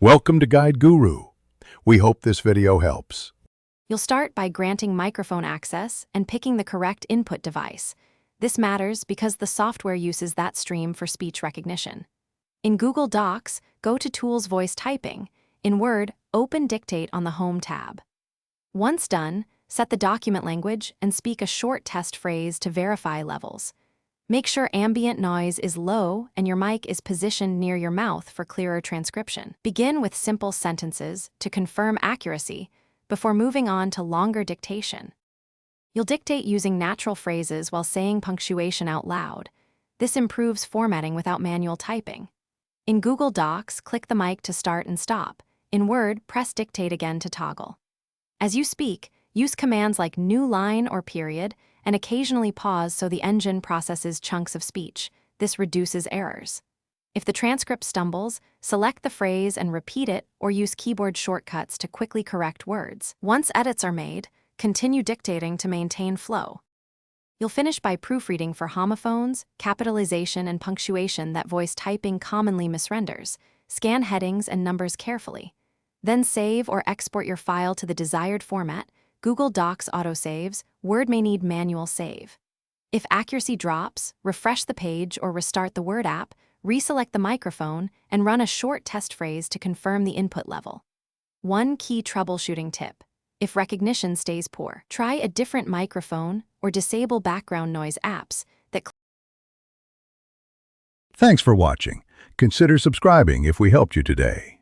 Welcome to Guide Guru. We hope this video helps. You'll start by granting microphone access and picking the correct input device. This matters because the software uses that stream for speech recognition. In Google Docs, go to Tools Voice Typing. In Word, open Dictate on the Home tab. Once done, set the document language and speak a short test phrase to verify levels. Make sure ambient noise is low and your mic is positioned near your mouth for clearer transcription. Begin with simple sentences to confirm accuracy before moving on to longer dictation. You'll dictate using natural phrases while saying punctuation out loud. This improves formatting without manual typing. In Google Docs, click the mic to start and stop. In Word, press Dictate again to toggle. As you speak, use commands like new line or period, and occasionally pause so the engine processes chunks of speech. This reduces errors. If the transcript stumbles, select the phrase and repeat it or use keyboard shortcuts to quickly correct words. Once edits are made, continue dictating to maintain flow. You'll finish by proofreading for homophones, capitalization, and punctuation that voice typing commonly misrenders. Scan headings and numbers carefully. Then save or export your file to the desired format. Google Docs autosaves. Word may need manual save. If accuracy drops, refresh the page or restart the Word app, reselect the microphone, and run a short test phrase to confirm the input level. One key troubleshooting tip: if recognition stays poor, try a different microphone or disable background noise apps that. Thanks for watching. Consider subscribing if we helped you today.